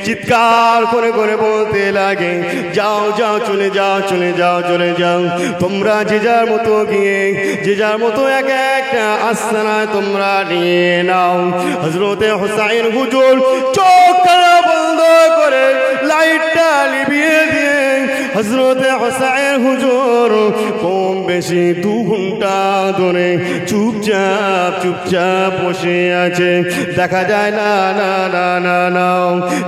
চিৎকার করে করে বলতে লাগে, যাও যাও, চলে যাও, চলে যাও, চলে যাও। তোমরা যে যার মতো গিয়ে যে যার মতো একটা আশ্রয় তোমরা নিয়ে নাও। হযরতে হুসাইন হুজুর চোখ বন্ধ করে লাইটটা নিভিয়ে দিয়ে হযরতে হুসাইন হুজুর কম বেশি 2 ঘন্টা ধরে চুপচাপ চুপচাপ বসে আছে। দেখা যায় না না না না না,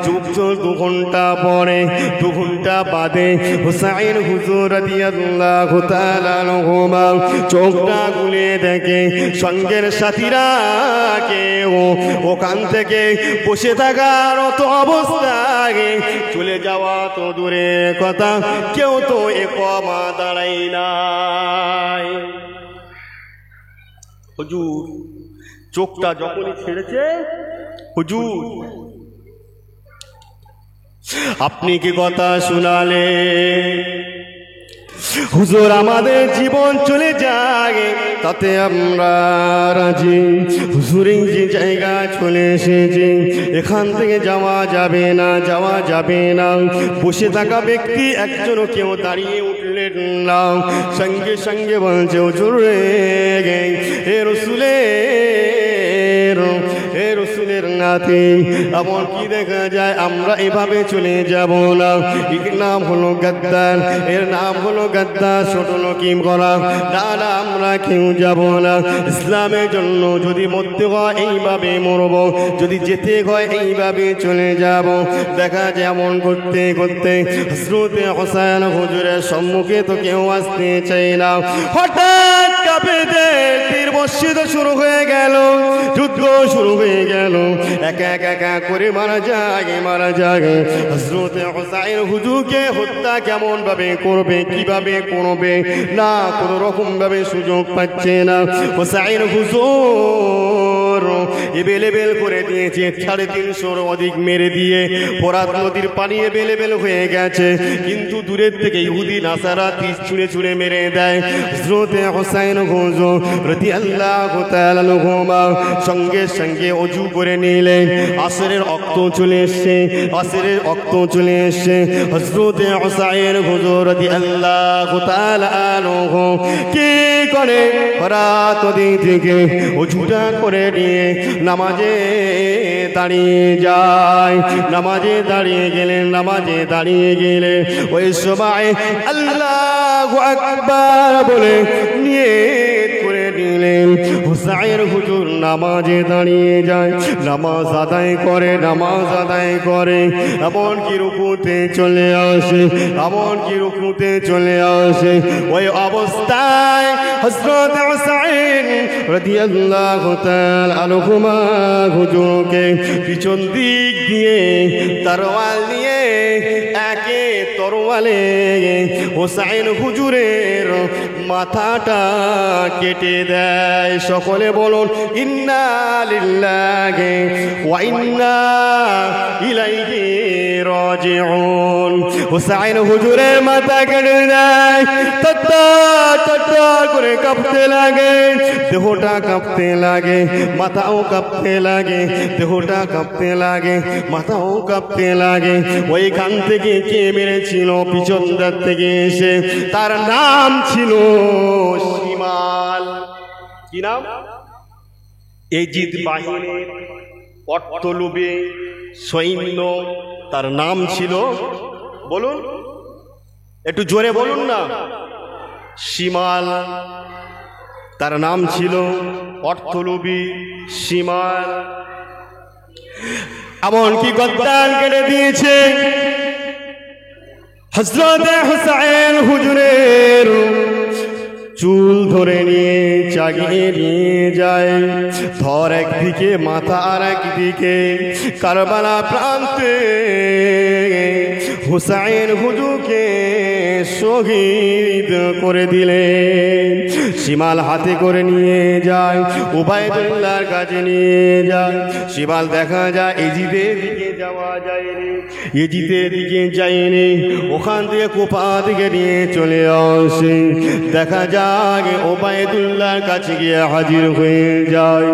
চুপচাপ 2 ঘন্টা পরে, 2 ঘন্টা বাদে হুসাইন হুজুর রাদিয়াল্লাহু তাআলা আনহুমা চোখটা খুলে দেখে সঙ্গের সাথীরা কেউ ওখান থেকে বসে থাকার অত অবস্থায় চলে যাওয়া তো দূরের কথা, কেউ তো ইকামা দাঁড়াই নাই। হুজুর চোখটা যখনই ছেড়েছে, হুজুর আপনি কি কথা শুনালে? হুজুর আমাদের জীবন চলে যায় তাতে আমরা রাজি। হুজুর এই যে জায়গা চলে এসেছে এখান থেকে যাওয়া যাবে না, যাওয়া যাবে না। বসে থাকা ব্যক্তি একজনও কেউ দাঁড়িয়ে উঠলেন না। সঙ্গে সঙ্গে বলছে হুজুর হে রসুলের নাতি, এমন কি দেখা যায় আমরা এভাবে চলে যাব না। এর নাম হলো গাদ্দার, এর নাম হলো গাদ্দার, ছোট নকিম করা। না না, আমরা কেউ যাব না। ইসলামের জন্য যদি মরতে হয় এইভাবে মরব, যদি যেতে হয় এইভাবে চলে যাব। দেখা যায় এমন করতে করতে হযরতে হোসেন হুজুরের সম্মুখে তো কেউ আসতে চাই না। হঠাৎ কাফেরদের তীর বর্ষিত শুরু হয়ে গেল, যুদ্ধ শুরু হয়ে গেল। একা একা করে মারা যায়। হযরতে হোসেন হুজুরকে হত্যা কেমন ভাবে করবে, কিভাবে করবে না, কোন রকম ভাবে সুযোগ পাচ্ছে না। হোসেন হুজুর এবেলেবেল করে দিয়েছে, 350 অধিক মেরে দিয়ে ফোরাত নদীর পানি এবেলেবেল হয়ে গেছে। কিন্তু দূরের থেকে ইহুদি নাসারা তীর ছুঁড়ে ছুঁড়ে মেরে দেয়। হযরতে হোসেন হুজুর রাদিয়াল্লাহু তাআলা আনহুমা সঙ্গে সঙ্গে ওযু করে নিলেন। আসরের ওয়াক্ত চলে এসেছে, আসরের ওয়াক্ত চলে এসেছে। হযরতে হোসেন হুজুর রাদিয়াল্লাহু তাআলা আনহু কি করে ফোরাত নদী থেকে ওযুটা করে নিয়ে নামাজে দাঁড়িয়ে যায়। নামাজে দাঁড়িয়ে গেলেন। ওই সময় আল্লাহু আকবার বলে নিয়ত করে নিলেন। হোসেন হুজুর নামাজে দাঁড়িয়ে যায়, নামাজ আদায় করে এমনকি রুকুতে চলে আসে। ওই অবস্থায় হযরত হোসেন রাদিয়াল্লাহু তাআলা আনহুমা হুজুরকে পিছন দিক দিয়ে তরোয়াল নিয়ে একে তরোয়ালে হোসেন হুজুরের মাথাটা কেটে দেয়। সকলে বলুন ইন্না লিল্লাহি ওয়া ইন্না ইলাইহি রাজিউন। হোসেন হুজুরের মাথা কেটে দেয়। তত্তর করে কাঁপতে লাগে, দেহটা কাঁপতে লাগে, মাথাও কাঁপতে লাগে, দেহটা কাঁপতে লাগে, মাথাও কাঁপতে লাগে। ওইখান থেকে কে মেরেছিল পিছন থেকে এসে, তার নাম ছিল শিমাল। কি নাম? এজিদ বাহিনীর অর্থলোভী সৈন্য, তার নাম ছিল, বলুন একটু জোরে বলুন না, শিমাল। তার নাম ছিল অর্থলোভী শিমাল। এমনকি গর্দান কেটে দিয়েছে। হযরতে হোসেন হুজুরের চুল ধরে নিয়ে চাগিয়ে নিয়ে যায়, ধর একদিকে মাথা আর একদিকে। কারবালা প্রান্তে হোসেন হুজুরকে শহীদ করে দিলেন। শিমাল হাতে করে নিয়ে যায়, উবাইদুল্লাহর কাছে নিয়ে যায়। শিমাল দেখা যায় এজিদের দিকে যায়নি, ওখান থেকে কুফা দিকে নিয়ে চলে আসে। দেখা যায় উবাইদুল্লাহর কাছে গিয়ে হাজির হয়ে যায়।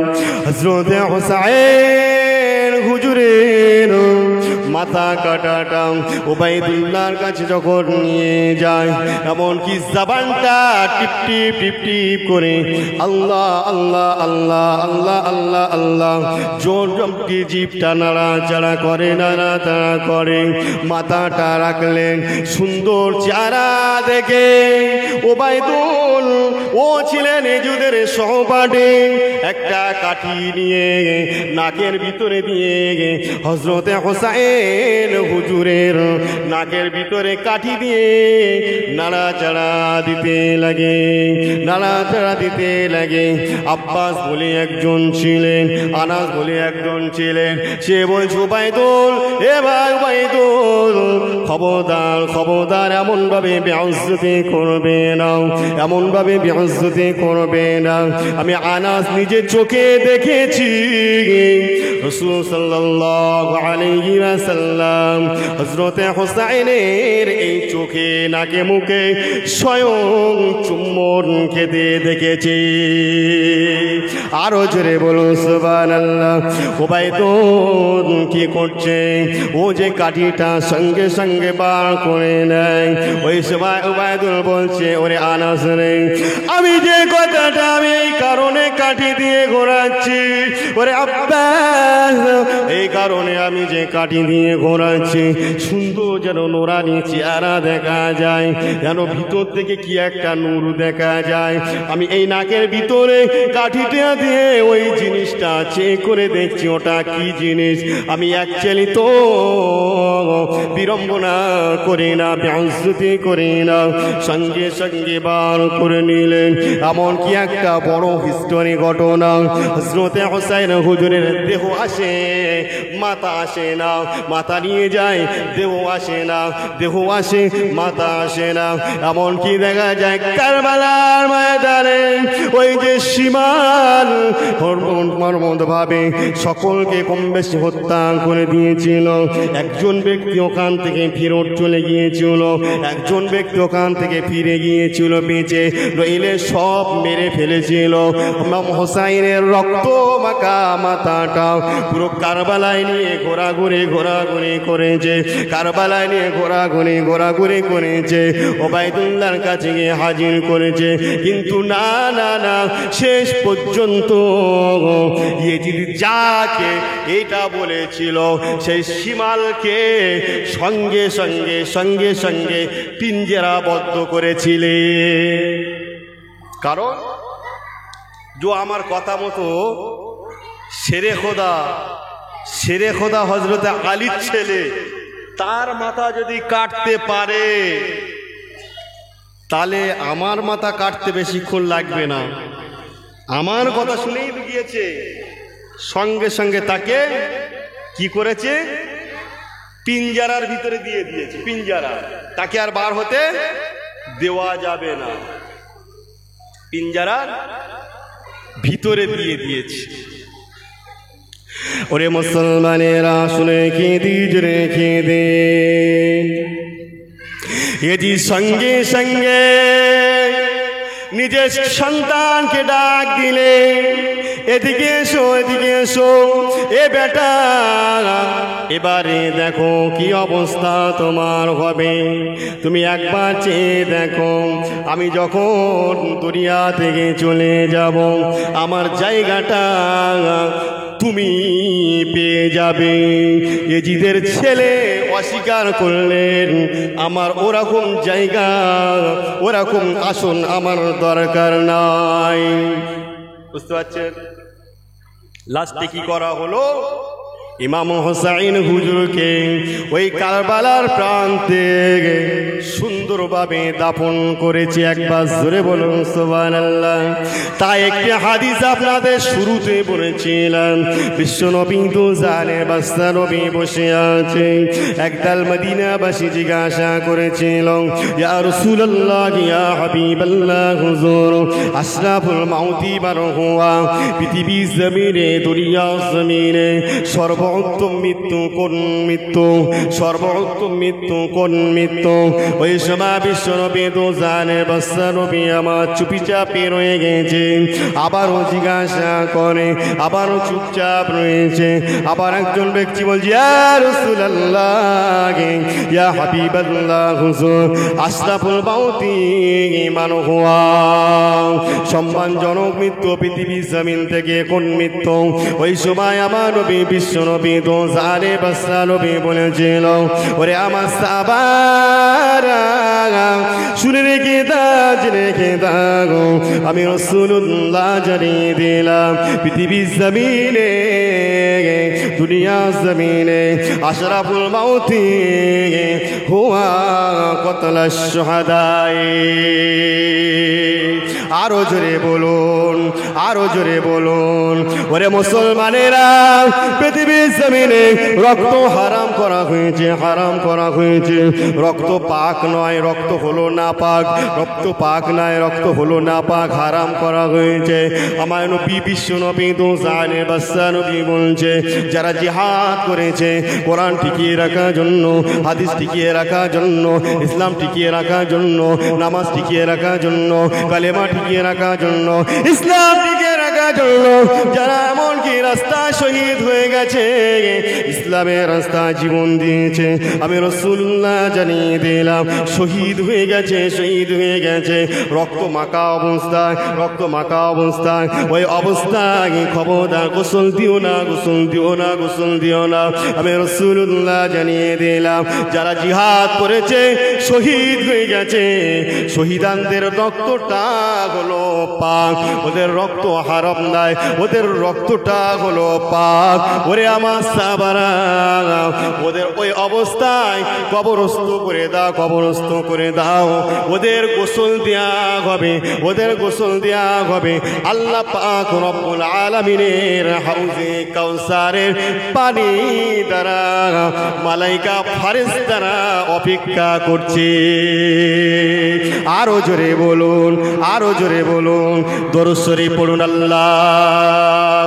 হযরতে হোসেন হুজুরের মাথা কাটাটা উবাইদুল্লাহর কাছে যখন নিয়ে যায়, এমনকি জবানটা টিপ টিপ টিপ টিপ করে আল্লাহ আল্লাহ আল্লাহ আল্লাহ আল্লাহ আল্লাহ জোর জমকি জিভটা নাড়াচাড়া করে। মাথাটা রাখলেন। সুন্দর চেহারা দেখে উবাইদুল, ও ছিলেন এজুদের সহপাঠী, একটা কাঠি নিয়ে নাকের ভিতরে দিয়ে হযরতে হোসেন হুজুরের নাকের ভিতরে কাঠি দিয়ে নাড়াচাড়া দিতে লাগে, নাড়াচাড়া দিতে লাগে। আব্বাস বলে একজন ছিলেন, আনাস বলে একজন ছিলেন। সে বলছে উবাইদুল, এ ভাই উবাইদুল, খবরদার খবরদার, এমনভাবে বেইজ্জতি করবে না, এমনভাবে বেইজ্জতি করবে না। আমি আনাস নিজের চোখে দেখেছি রাসূল সাল্লাল্লাহু আলাইহি ওয়াসাল্লাম হযরতে হুসাইনের এই চোখে নাকে মুখে স্বয়ং চুম্বন খেতে দেখেছি। আরো জোরে বলুন সুবহানাল্লাহ। উবাইদুল কি করছে? ও যে কাঠিটা সঙ্গে সঙ্গে বার করে নেয়। ওই সময় উবাইদুল বলছে, ওরে আনাস রে, আমি যে কথাটা আমি এই কারণে কাঠি দিয়ে ঘোরাচ্ছি, ওরে আব্বাস, এই কারণে আমি যে কাঠি দিয়ে ঘোরাচ্ছি, সুন্দর যেন নোরানি চেহারা দেখা যায়, যেন ভিতর থেকে কি একটা নূর দেখা যায়। আমি এই নাকের ভিতরে কাঠিটা দিয়ে ওই জিনিসটা চেক করে দেখছি ওটা কি জিনিস। আমি অ্যাকচুয়ালি তো বিড়ম্বনা করি না, বেইজ্জতি করি না। সঙ্গে সঙ্গে বার করে নিলেন। এমন কি একটা বড় হিস্টোরি ঘটনা, হযরতে হুসাইন হুজুরের দেহ আসে, মাথা আসে না, মাথা নিয়ে যায়, দেহ আসে না, দেহ আসে, মাথা আসে না। এমন কি দেখা যায় কারবালার ময়দানে ওই যে সীমাল মর্মভাবে সকলকে কম বেশি হত্যা করে দিয়েছিল। একজন ব্যক্তি ওখান থেকে ফেরত চলে গিয়েছিল, একজন ব্যক্তি ওখান থেকে ফিরে গিয়েছিল বেঁচে, নইলে সব মেরে ফেলেছিল। ইমাম হোসাইনের রক্ত মাখা মাথাটা পুরো কারবালায় নিয়ে ঘোরাঘুরি করেছে, কারবালায় নিয়ে ঘোরাঘুরি করেছে, ওবাইদুল্লাহর কাছে গিয়ে হাজির করেছে। কিন্তু না না না, শেষ পর্যন্ত ইয়েজিদ যাকে এটা বলেছিল সেই শিমালকে সঙ্গে সঙ্গে পিঞ্জরাবদ্ধ করেছিলে। কারণ जो আমার কথা মতো শেরে খোদা হযরত আলীর ছেলে, তার মাথা যদি কাটতে পারে তাহলে আমার মাথা কাটতে বেশিক্ষণ লাগবে না। আমার কথা শুনেই গিয়েছে, সঙ্গে সঙ্গে তাকে কি করেছে? পিঞ্জারার ভিতরে দিয়ে দিয়েছে। পিঞ্জারা, তাকে আর বার হতে দেওয়া যাবে না, পিঞ্জারার ভিতরে দিয়ে দিয়েছে। ওরে মুসলমানেরা শুনে রেখে দে, এটি সঙ্গে সঙ্গে নিজের সন্তানকে ডাক দিলে, এদিকে এসো, এদিকে এসো, এ বেটা, এবারে দেখো কি অবস্থা তোমার হবে। তুমি একবার চেয়ে দেখো, আমি যখন দুনিয়া থেকে চলে যাব, আমার জায়গাটা তুমি পেয়ে যাবে। এজিদের ছেলে অস্বীকার করলেন, আমার ওরকম জায়গা, ওরকম আসন আমার দরকার নাই। বুঝতে পারছেন? লাস্টে কি করা হলো? ইমাম হোসাইন হুজুরকে ওই কারবালার প্রান্তে সুন্দরভাবে দাফন করেছে। একবার জোরে বলুন সুবহানাল্লাহ। তাই একটি হাদিস আপনাদের শুরুতে বলেছিলাম, বিশ্বনবী দুজানের বাদশা নবী বসে আছে। একদল মদিনাবাসী জিজ্ঞাসা করেছিল, ইয়া রাসূলুল্লাহ, ইয়া হাবিবাল্লাহ হুজুর, আশরাফুল মাউতি বার হুয়া, পৃথিবীর জমিনে, দুনিয়ার জমিনে সর্বোত্তম মৃত্যু কোন মৃত্যু? সর্বোত্তম মৃত্যু কোন মৃত্যু? ওই সময় বিশ্বনবী দুজানের বাদশা নবী আমার চুপিচাপে রয়ে গেছে। আবারও জিজ্ঞাসা করে, আবারও চুপচাপ রয়েছে। আবার একজন ব্যক্তি বলছে, ইয়া রাসূলুল্লাহ, ইয়া হাবিবাল্লাহ হুজুর, আশরাফুল মাউতি মান হুয়া, সম্মানজনক মৃত্যু পৃথিবীর জমিন থেকে কোন মৃত্যু? ওই সময় আমার নবী বিশ্বনবী দুজানের বাদশা নবী বলেছিল, ওরে আমার সাহাবারা, শুনে রেখে দাও, আমি রাসূলুল্লাহ জানিয়ে দিলাম, পৃথিবীর জমিনে দুনিয়া জমিনে আশরাফুল মাউতি হুয়া কতলাশ শুহাদায়ে। আরো জোরে বলুন, আরো জোরে বলুন। ওরে মুসলমানেরা, পৃথিবীর জমিনে রক্ত হারাম করা হয়েছে, হারাম করা হয়েছে। রক্ত পাক নয়, রক্ত হলো না পাক। রক্ত পাক নয়, রক্ত হলো না পাক, হারাম করা হয়েছে। আমার নবী বিশ্ব নবী তো জানে বাদশা নবী বলছে, যারা জিহাদ করেছে কোরআন টিকিয়ে রাখার জন্য, হাদিস টিকিয়ে রাখার জন্য, ইসলাম টিকিয়ে রাখার জন্য, নামাজ টিকিয়ে রাখার জন্য, কালেমা টিকিয়ে রাখার জন্য, ইসলাম টিকিয়ে রাখার জন্য, যারা এমনকি রাস্তায় শহীদ হয়ে গেছে, ইসলামের রাস্তায় জীবন দিয়েছে, আমি রাসূলুল্লাহ জানিয়ে দিলাম শহীদ হয়ে গেছে, শহীদ হয়ে গেছে। রক্ত মাখা অবস্থায়, রক্ত মাখা অবস্থায়, ওই অবস্থায় খবরদার গোসল দিও না, গোসল দিও না, গোসল দিও না। আমি রাসূলুল্লাহ জানিয়ে দিলাম যারা জিহাদ করেছে শহীদ হয়ে গেছে, শহীদানদের রক্তটা হলো পাক, ওদের রক্ত হারাম নয়, ওদের রক্তটা হলো পাক। ওরে আমার সাহাবারা, ওদের ওই অবস্থায় কবরস্থ করে দাও, কবরস্থ করে দাও। ওদের গোসল দেয়া হবে, ওদের গোসল দেয়া হবে আল্লাহ পাক রব্বুল আলামিনের হাউজে কাউসারের পানি দ্বারা। মালাইকা ফারেশতারা অপেক্ষা করছে। আরো জোরে বলুন, আরো জোরে বলুন। দরুদ শরীফ পড়ুন। আল্লাহুম্মা